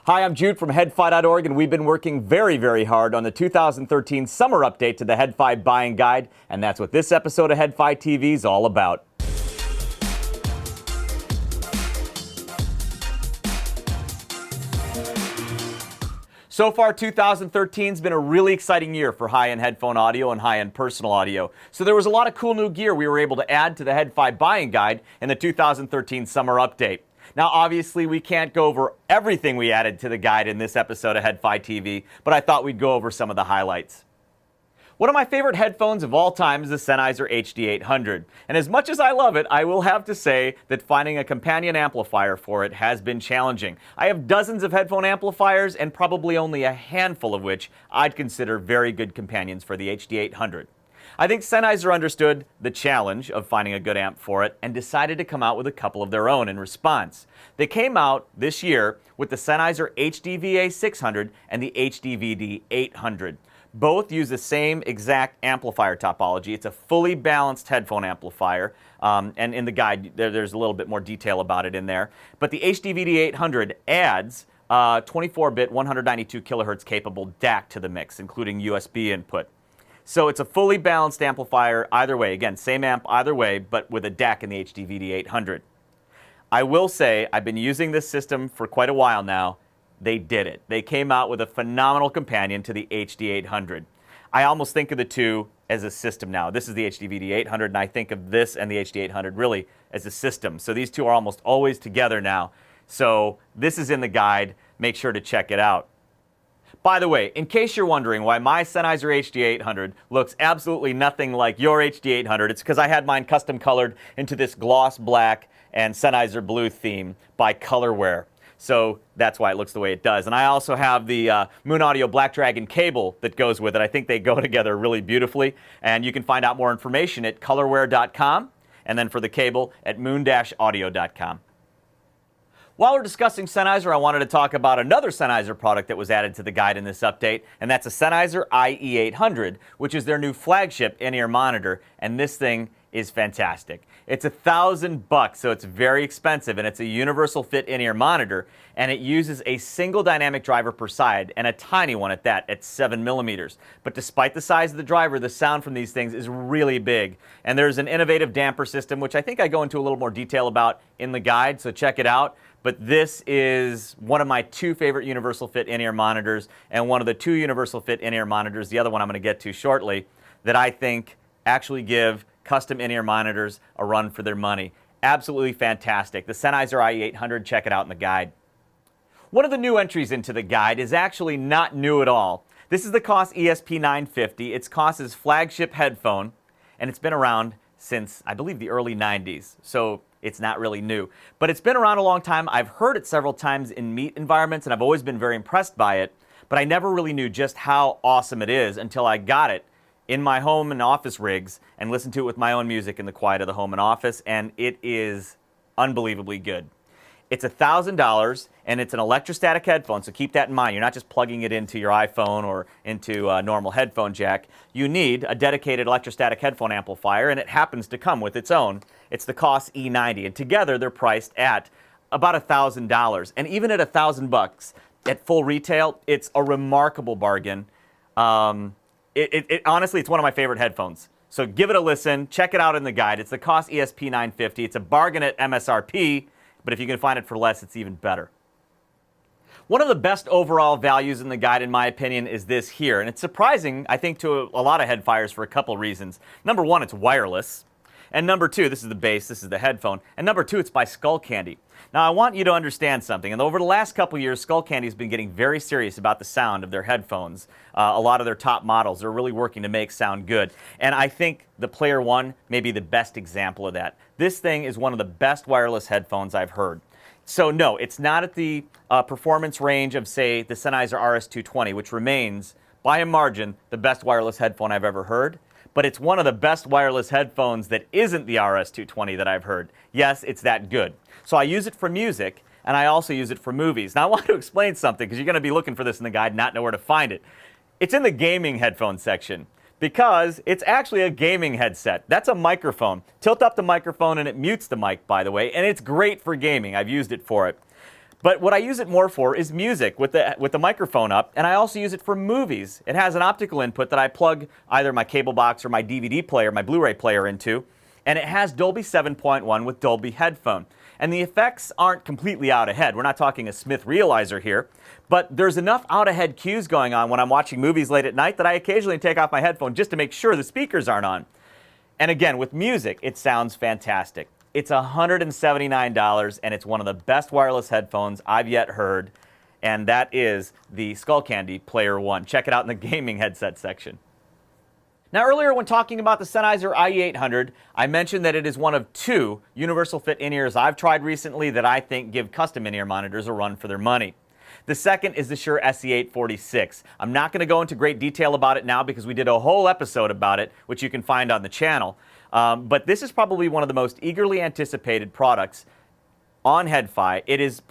Hi, I'm Jude from headfi.org, and we've been working very, very hard on the 2013 summer update to the headfi buying guide, and that's what this episode of headfi TV is all about. So far, 2013 has been a really exciting year for high-end headphone audio and high-end personal audio. So there was a lot of cool new gear we were able to add to the headfi buying guide in the 2013 summer update. Now, obviously, we can't go over everything we added to the guide in this episode of headfi TV, but I thought we'd go over some of the highlights. One of my favorite headphones of all time is the Sennheiser HD800. And as much as I love it, I will have to say that finding a companion amplifier for it has been challenging. I have dozens of headphone amplifiers and probably only a handful of which I'd consider very good companions for the HD800. I think Sennheiser understood the challenge of finding a good amp for it and decided to come out with a couple of their own in response. They came out this year with the Sennheiser HDVA600 and the HDVD 800. Both use the same exact amplifier topology. It's a fully balanced headphone amplifier, and in the guide there's a little bit more detail about it in there. But the HDVD 800 adds 24-bit 192 kilohertz capable DAC to the mix, including USB input. So it's a fully balanced amplifier either way. Again, same amp either way, but with a DAC in the HDVD 800. I will say I've been using this system for quite a while now. They did it. They came out with a phenomenal companion to the HD800. I almost think of the two as a system now. This is the HDVD 800, and I think of this and the HD800 really as a system. So these two are almost always together now. So this is in the guide. Make sure to check it out. By the way, in case you're wondering why my Sennheiser HD800 looks absolutely nothing like your HD800, it's because I had mine custom colored into this gloss black and Sennheiser blue theme by Colorware. So that's why it looks the way it does. And I also have the Moon Audio Black Dragon cable that goes with it. I think they go together really beautifully. And you can find out more information at colorware.com, and then for the cable at moon-audio.com. While we're discussing Sennheiser, I wanted to talk about another Sennheiser product that was added to the guide in this update, and that's a Sennheiser IE800, which is their new flagship in-ear monitor, and this thing is fantastic. It's $1,000, so it's very expensive, and it's a universal fit in-ear monitor, and it uses a single dynamic driver per side, and a tiny one at that, at 7 millimeters. But despite the size of the driver, the sound from these things is really big. And there's an innovative damper system, which I think I go into a little more detail about in the guide, so check it out. But this is one of my two favorite universal fit in-ear monitors, and one of the two universal fit in-ear monitors, the other one I'm going to get to shortly, that I think actually give custom in-ear monitors a run for their money. Absolutely fantastic. The Sennheiser IE800, check it out in the guide. One of the new entries into the guide is actually not new at all. This is the Koss ESP950. It's Koss's flagship headphone, and it's been around since, I believe, the early 90s. So it's not really new. But it's been around a long time. I've heard it several times in meet environments, and I've always been very impressed by it. But I never really knew just how awesome it is until I got it in my home and office rigs and listened to it with my own music in the quiet of the home and office, and it is unbelievably good. It's $1,000, and it's an electrostatic headphone, so keep that in mind. You're not just plugging it into your iPhone or into a normal headphone jack. You need a dedicated electrostatic headphone amplifier, and it happens to come with its own. It's the Koss E90, and together they're priced at about $1,000. And even at $1,000 at full retail, it's a remarkable bargain. Honestly, it's one of my favorite headphones. So give it a listen. Check it out in the guide. It's the Koss ESP950. It's a bargain at MSRP, but if you can find it for less, it's even better. One of the best overall values in the guide, in my opinion, is this here. And it's surprising, I think, to a lot of headfires for a couple reasons. Number one, it's wireless. And number two, this is the bass, this is the headphone. And number two, it's by Skullcandy. Now, I want you to understand something. And over the last couple years, Skullcandy has been getting very serious about the sound of their headphones. A lot of their top models are really working to make sound good. And I think the Player One may be the best example of that. This thing is one of the best wireless headphones I've heard. So no, it's not at the performance range of, say, the Sennheiser RS220, which remains, by a margin, the best wireless headphone I've ever heard. But it's one of the best wireless headphones that isn't the RS220 that I've heard. Yes, it's that good. So I use it for music, and I also use it for movies. Now I want to explain something, because you're going to be looking for this in the guide and not know where to find it. It's in the gaming headphone section, because it's actually a gaming headset. That's a microphone. Tilt up the microphone and it mutes the mic, by the way, and it's great for gaming. I've used it for it. But what I use it more for is music with the microphone up, and I also use it for movies. It has an optical input that I plug either my cable box or my DVD player, my Blu-ray player into, and it has Dolby 7.1 with Dolby headphone. And the effects aren't completely out ahead. We're not talking a Smith realizer here, but there's enough out ahead cues going on when I'm watching movies late at night that I occasionally take off my headphone just to make sure the speakers aren't on. And again, with music, it sounds fantastic. It's $179, and it's one of the best wireless headphones I've yet heard, and that is the Skullcandy Player 1. Check it out in the gaming headset section. Now, earlier when talking about the Sennheiser IE800, I mentioned that it is one of 2 universal fit in-ears I've tried recently that I think give custom in-ear monitors a run for their money. The second is the Shure SE846. I'm not going to go into great detail about it now because we did a whole episode about it, which you can find on the channel. But this is probably one of the most eagerly anticipated products on headfi. It's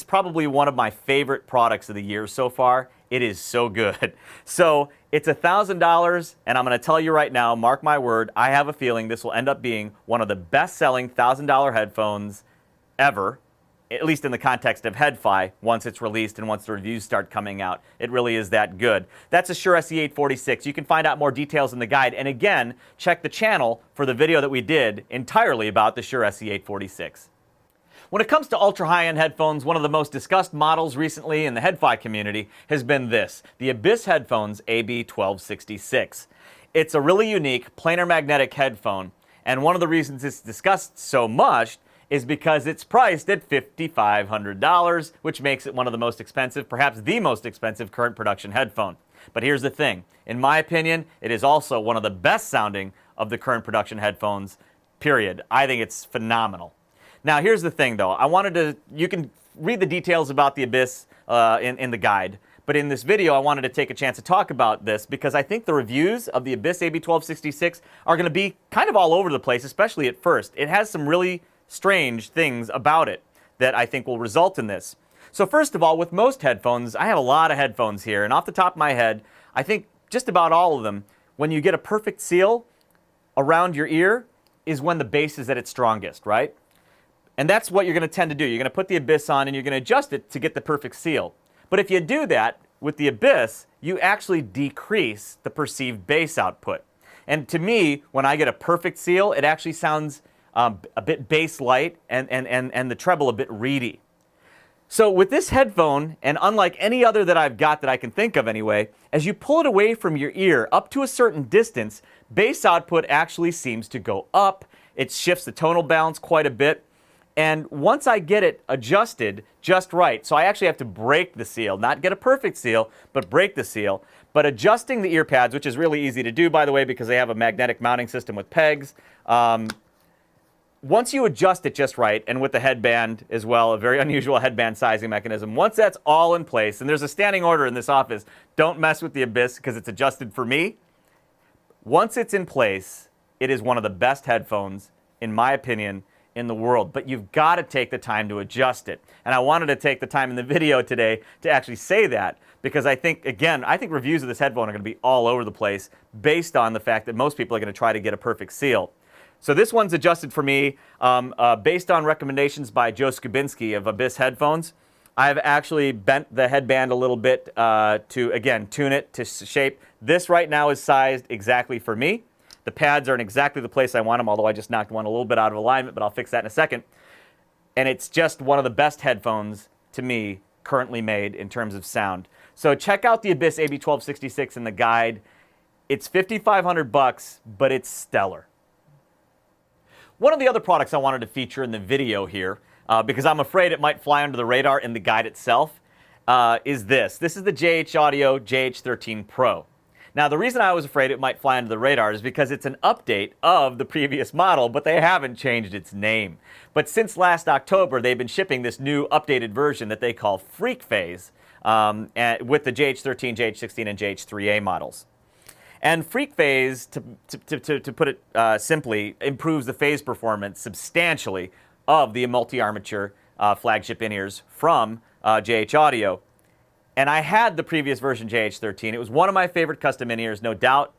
probably one of my favorite products of the year so far. It is so good. So it's $1,000, and I'm going to tell you right now, mark my word, I have a feeling this will end up being one of the best-selling $1,000 headphones ever, at least in the context of headfi, once it's released and once the reviews start coming out. It really is that good. That's a Shure SE846. You can find out more details in the guide. And again, check the channel for the video that we did entirely about the Shure SE846. When it comes to ultra high-end headphones, one of the most discussed models recently in the headfi community has been this, the Abyss Headphones AB1266. It's a really unique planar-magnetic headphone, and one of the reasons it's discussed so much is because it's priced at $5,500, which makes it one of the most expensive, perhaps the most expensive current production headphone. But here's the thing. In my opinion, it is also one of the best sounding of the current production headphones, period. I think it's phenomenal. Now, here's the thing, though. You can read the details about the Abyss in the guide. But in this video, I wanted to take a chance to talk about this because I think the reviews of the Abyss AB1266 are going to be kind of all over the place, especially at first. It has some really strange things about it that I think will result in this. So first of all, with most headphones, I have a lot of headphones here, and off the top of my head, I think just about all of them, when you get a perfect seal around your ear is when the bass is at its strongest, right? And that's what you're going to tend to do. You're going to put the Abyss on and you're going to adjust it to get the perfect seal. But if you do that with the Abyss, you actually decrease the perceived bass output. And to me, when I get a perfect seal, it actually sounds a bit bass light and the treble a bit reedy. So with this headphone, and unlike any other that I've got that I can think of anyway, as you pull it away from your ear up to a certain distance, bass output actually seems to go up. It shifts the tonal balance quite a bit. And once I get it adjusted just right, so I actually have to break the seal, not get a perfect seal, but break the seal. But adjusting the ear pads, which is really easy to do, by the way, because they have a magnetic mounting system with pegs. Once you adjust it just right, and with the headband as well, a very unusual headband sizing mechanism, once that's all in place, and there's a standing order in this office, don't mess with the Abyss because it's adjusted for me. Once it's in place, it is one of the best headphones, in my opinion, in the world, but you've got to take the time to adjust it. And I wanted to take the time in the video today to actually say that because I think, again, I think reviews of this headphone are going to be all over the place based on the fact that most people are going to try to get a perfect seal. So this one's adjusted for me based on recommendations by Joe Skubinski of Abyss Headphones. I've actually bent the headband a little bit to, again, tune it to shape. This right now is sized exactly for me. The pads are in exactly the place I want them, although I just knocked one a little bit out of alignment, but I'll fix that in a second. And it's just one of the best headphones, to me, currently made in terms of sound. So check out the Abyss AB1266 in the guide. It's $5,500, but it's stellar. One of the other products I wanted to feature in the video here, because I'm afraid it might fly under the radar in the guide itself, is this. This is the JH Audio JH13 Pro. Now, the reason I was afraid it might fly under the radar is because it's an update of the previous model, but they haven't changed its name. But since last October, they've been shipping this new updated version that they call Freak Phase with the JH13, JH16, and JH3A models. And Freak Phase, to put it simply, improves the phase performance substantially of the multi-armature flagship in-ears from JH Audio. And I had the previous version, JH13. It was one of my favorite custom in-ears, no doubt.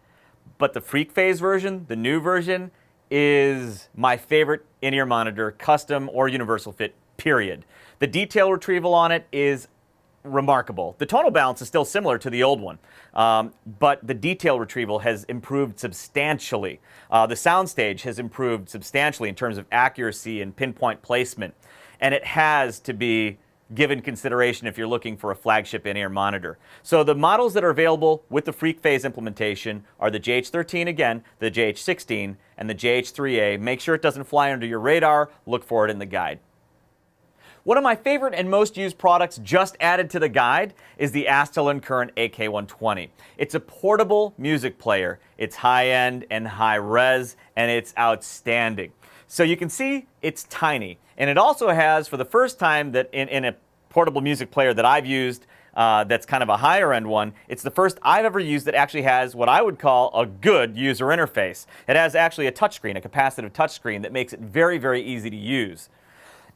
But the Freak Phase version, the new version, is my favorite in-ear monitor, custom or universal fit, period. The detail retrieval on it is remarkable. The tonal balance is still similar to the old one, but the detail retrieval has improved substantially. The soundstage has improved substantially in terms of accuracy and pinpoint placement, and it has to be given consideration if you're looking for a flagship in-ear monitor. So the models that are available with the Freak Phase implementation are the JH13 again, the JH16, and the JH3A. Make sure it doesn't fly under your radar. Look for it in the guide. One of my favorite and most used products just added to the guide is the Astell&Kern AK120. It's a portable music player. It's high-end and high-res, and it's outstanding. So you can see it's tiny. And it also has, for the first time that in a portable music player that I've used, that's kind of a higher-end one, it's the first I've ever used that actually has what I would call a good user interface. It has actually a touchscreen, a capacitive touchscreen that makes it very, very easy to use.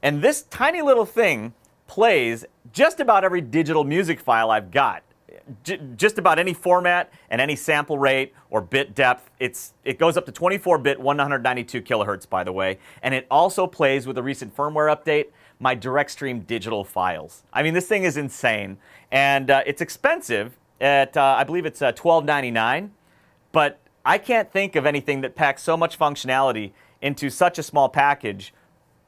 And this tiny little thing plays just about every digital music file I've got. Just about any format and any sample rate or bit depth. It goes up to 24-bit 192 kilohertz, by the way. And it also plays, with a recent firmware update, my direct stream digital files. I mean, this thing is insane. And it's expensive at, I believe it's $12.99. But I can't think of anything that packs so much functionality into such a small package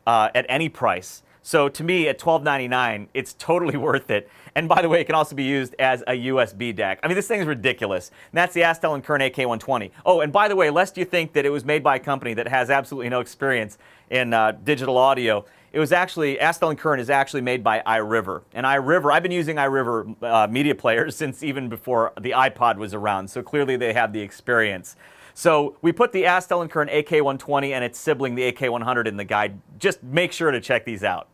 at any price. So to me, at $12.99, it's totally worth it. And by the way, it can also be used as a USB DAC. I mean, this thing is ridiculous. And that's the Astell&Kern AK120. Oh, and by the way, lest you think that it was made by a company that has absolutely no experience in digital audio, it was actually, Astell&Kern is actually made by iRiver. And iRiver, I've been using iRiver media players since even before the iPod was around. So clearly they have the experience. So we put the Astell&Kern AK120 and its sibling, the AK100, in the guide. Just make sure to check these out.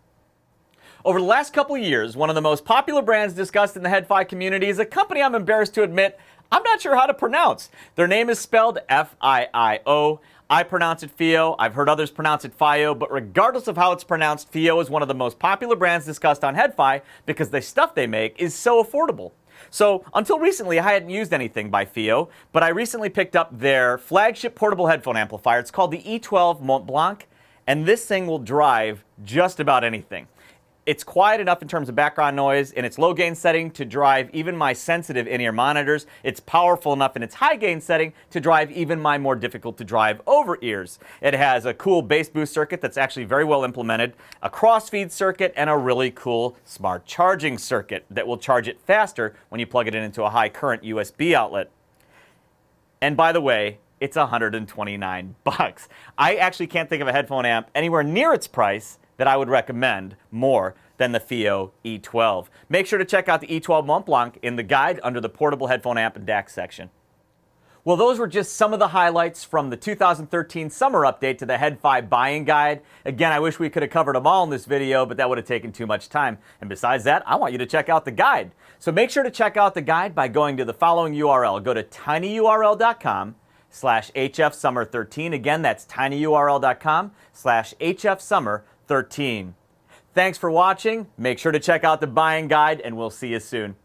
Over the last couple of years, one of the most popular brands discussed in the headfi community is a company I'm embarrassed to admit I'm not sure how to pronounce. Their name is spelled F-I-I-O. I pronounce it FIO. I've heard others pronounce it FIO, but regardless of how it's pronounced, FIO is one of the most popular brands discussed on headfi because the stuff they make is so affordable. So until recently, I hadn't used anything by FIO, but I recently picked up their flagship portable headphone amplifier. It's called the E12 Mont Blanc, and this thing will drive just about anything. It's quiet enough in terms of background noise in its low gain setting to drive even my sensitive in-ear monitors. It's powerful enough in its high gain setting to drive even my more difficult to drive over ears. It has a cool bass boost circuit that's actually very well implemented, a crossfeed circuit, and a really cool smart charging circuit that will charge it faster when you plug it into a high current USB outlet. And by the way, it's $129. I actually can't think of a headphone amp anywhere near its price that I would recommend more than the FIO E12. Make sure to check out the E12 Mont Blanc in the guide under the portable headphone amp and DAC section. Well, those were just some of the highlights from the 2013 summer update to the headfi buying guide. Again, I wish we could have covered them all in this video, but that would have taken too much time. And besides that, I want you to check out the guide. So make sure to check out the guide by going to the following URL. Go to tinyurl.com/HFsummer13. Again, that's tinyurl.com/HFsummer13. Thanks for watching. Make sure to check out the buying guide, and we'll see you soon.